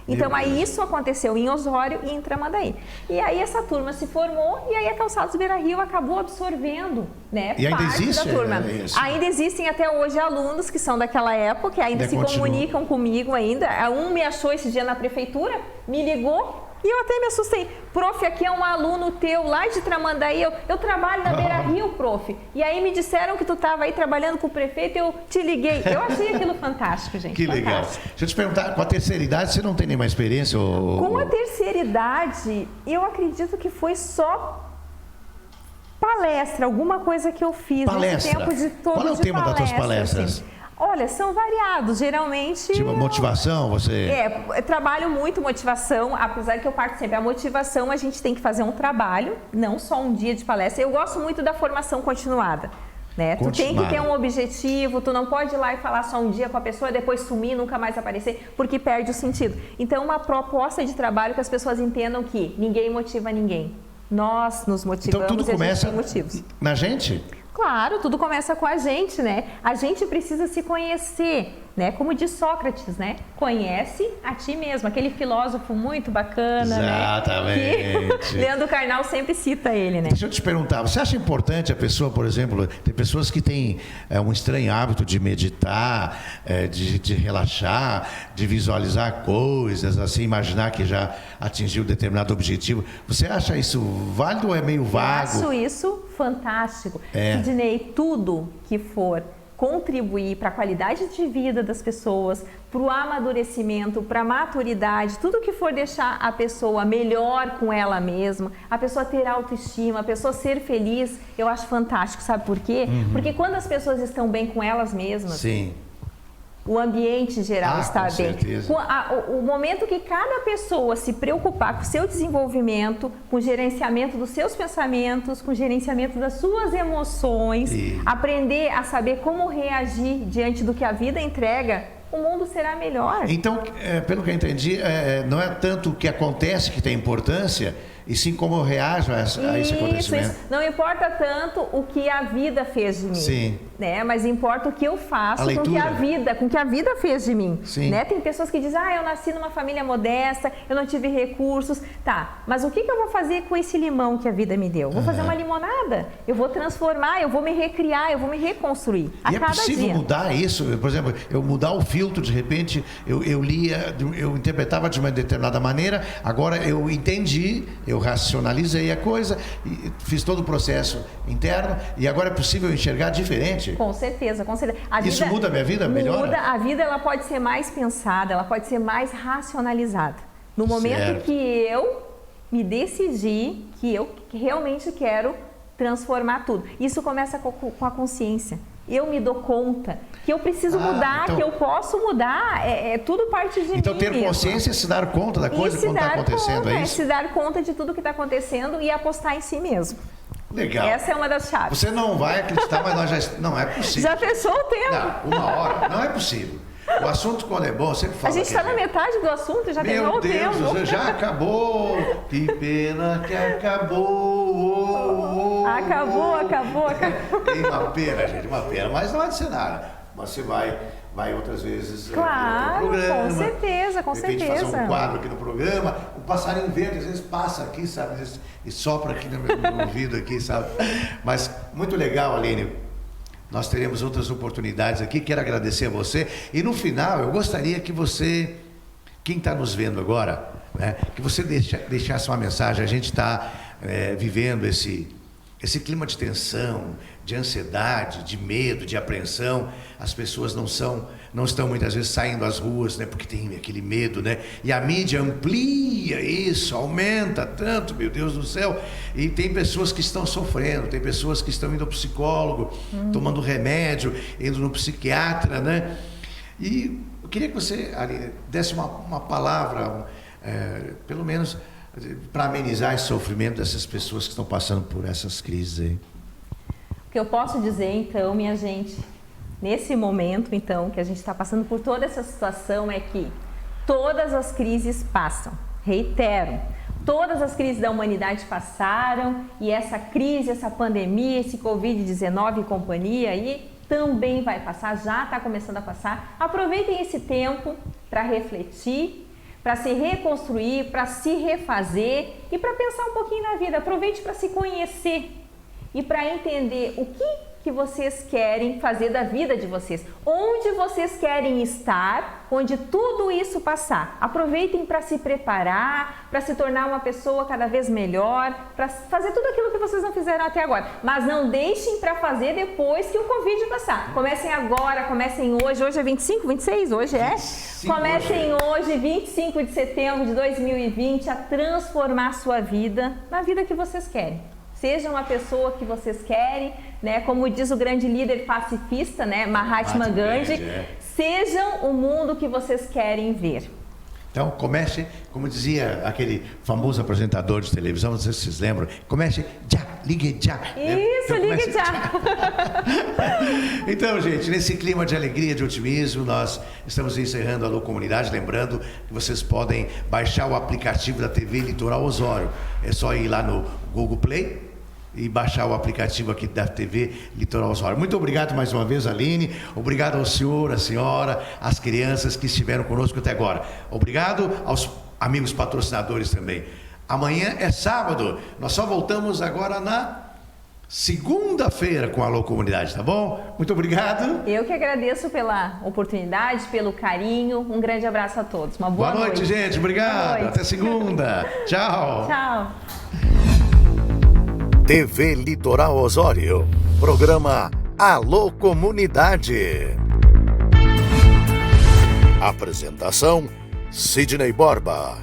Então, aí isso aconteceu em Osório e em Tramandaí. E aí essa turma se formou e aí a Calçados Beira-Rio acabou absorvendo, né, e ainda parte existe, da turma. Ainda existem até hoje alunos que são daquela época, que ainda se comunicam comigo ainda. Um me achou esse dia na prefeitura, me ligou. E eu até me assustei. Prof, aqui é um aluno teu lá de Tramandaí. Eu trabalho na Beira-Rio, prof. E aí me disseram que tu estava aí trabalhando com o prefeito e eu te liguei. Eu achei aquilo fantástico, gente. Que fantástico. Legal. Deixa eu te perguntar, com a terceira idade você não tem nenhuma experiência? Com a terceira idade, eu acredito que foi só palestra, alguma coisa que eu fiz. Palestra? Nesse tempo de todo Qual é o tema das tuas palestras? Assim. Olha, são variados, geralmente... Tipo, motivação, você... eu trabalho muito motivação, apesar que eu parto sempre. A motivação, a gente tem que fazer um trabalho, não só um dia de palestra. Eu gosto muito da formação continuada, né? Tu tem que ter um objetivo, tu não pode ir lá e falar só um dia com a pessoa, depois sumir, nunca mais aparecer, porque perde o sentido. Então, uma proposta de trabalho que as pessoas entendam que ninguém motiva ninguém. Nós nos motivamos, então, tudo começa e a gente tem motivos. Na gente? Claro, tudo começa com a gente, né? A gente precisa se conhecer, né? Como diz Sócrates, né? Conhece a ti mesmo. Aquele filósofo muito bacana, exatamente, né? Que Leandro Carnal sempre cita ele, né? Deixa eu te perguntar, você acha importante a pessoa, por exemplo, tem pessoas que têm um estranho hábito de meditar, de relaxar, de visualizar coisas, assim, imaginar que já atingiu determinado objetivo. Você acha isso válido ou é meio vago? Eu acho isso fantástico. Sidney, tudo que for contribuir para a qualidade de vida das pessoas, para o amadurecimento, para a maturidade, tudo que for deixar a pessoa melhor com ela mesma, a pessoa ter autoestima, a pessoa ser feliz, eu acho fantástico. Sabe por quê? Porque quando as pessoas estão bem com elas mesmas, sim, o ambiente geral está bem. Certeza. O momento que cada pessoa se preocupar com o seu desenvolvimento, com o gerenciamento dos seus pensamentos, com o gerenciamento das suas emoções, aprender a saber como reagir diante do que a vida entrega, o mundo será melhor. Então, pelo que eu entendi, não é tanto o que acontece que tem importância, e sim como eu reajo a esse acontecimento. Isso. Não importa tanto o que a vida fez de mim. Sim. Né? Mas importa o que eu faço com que a vida fez de mim. Sim. Né? Tem pessoas que dizem, eu nasci numa família modesta, eu não tive recursos. Tá, mas o que eu vou fazer com esse limão que a vida me deu? Vou fazer uma limonada, eu vou transformar, eu vou me recriar, eu vou me reconstruir a cada dia. E é possível mudar isso? Por exemplo, eu mudar o filtro, de repente, eu lia, eu interpretava de uma determinada maneira, agora eu entendi, eu racionalizei a coisa, fiz todo o processo interno e agora é possível enxergar diferente? Com certeza, com certeza. Isso muda a minha vida? Melhora? Muda a vida, ela pode ser mais pensada, ela pode ser mais racionalizada. No momento que eu me decidi que eu realmente quero transformar tudo. Isso começa com a consciência. Eu me dou conta que eu preciso mudar, então, que eu posso mudar, tudo parte de mim. Então ter consciência é se dar conta da coisa quando está acontecendo, é isso? Se dar conta de tudo que está acontecendo e apostar em si mesmo. Legal. Essa é uma das chaves. Você não vai acreditar, mas nós já... Não é possível. Já fechou o tempo. Não, 1 hora. Não é possível. O assunto, quando é bom, sempre fala. A gente está na metade do assunto, já terminou o tempo. Meu Deus, já acabou. Que pena que acabou. Acabou. Tem uma pena, gente, uma pena. Mas não há de ser nada. Mas você vai outras vezes. Claro, no programa, com certeza. De repente fazer um quadro aqui no programa. O passarinho verde às vezes passa aqui, sabe? E sopra aqui no meu ouvido aqui, sabe? Mas muito legal, Aline. Nós teremos outras oportunidades aqui. Quero agradecer a você. E no final, eu gostaria que você, quem está nos vendo agora, né, que você deixasse uma mensagem. A gente está vivendo esse clima de tensão, de ansiedade, de medo, de apreensão. As pessoas não estão muitas vezes saindo às ruas, né, porque tem aquele medo, né? E a mídia amplia isso, aumenta tanto, meu Deus do céu. E tem pessoas que estão sofrendo, tem pessoas que estão indo ao psicólogo, tomando remédio, indo no psiquiatra, né? E eu queria que você, Aline, desse uma palavra, pelo menos, para amenizar esse sofrimento dessas pessoas que estão passando por essas crises aí. O que eu posso dizer, então, minha gente, nesse momento, então, que a gente está passando por toda essa situação, é que todas as crises passam. Reitero, todas as crises da humanidade passaram e essa crise, essa pandemia, esse Covid-19 e companhia aí também vai passar, já está começando a passar. Aproveitem esse tempo para refletir, para se reconstruir, para se refazer e para pensar um pouquinho na vida. Aproveite para se conhecer e para entender o que vocês querem fazer da vida de vocês, onde vocês querem estar, onde tudo isso passar. Aproveitem para se preparar, para se tornar uma pessoa cada vez melhor, para fazer tudo aquilo que vocês não fizeram até agora. Mas não deixem para fazer depois que o Covid passar. Comecem agora, comecem hoje. Hoje é 25, 26? Hoje é? Comecem hoje, 25 de setembro de 2020, a transformar a sua vida na vida que vocês querem. Sejam a pessoa que vocês querem, né? Como diz o grande líder pacifista, né? Mahatma Gandhi, sejam o mundo que vocês querem ver. Então, comece, como dizia aquele famoso apresentador de televisão, não sei se vocês lembram, comece já, ligue já. Isso, então, ligue já. Então, gente, nesse clima de alegria, de otimismo, nós estamos encerrando a Alô Comunidade, lembrando que vocês podem baixar o aplicativo da TV Litoral Osório. É só ir lá no Google Play, e baixar o aplicativo aqui da TV Litoral Osório. Muito obrigado mais uma vez, Aline. Obrigado ao senhor, à senhora, às crianças que estiveram conosco até agora. Obrigado aos amigos patrocinadores também. Amanhã é sábado. Nós só voltamos agora na segunda-feira com a Alô Comunidade, tá bom? Muito obrigado. Eu que agradeço pela oportunidade, pelo carinho. Um grande abraço a todos. Uma boa noite, gente. Obrigado. Até segunda. Tchau. Tchau. TV Litoral Osório. Programa Alô Comunidade. Apresentação: Sidney Borba.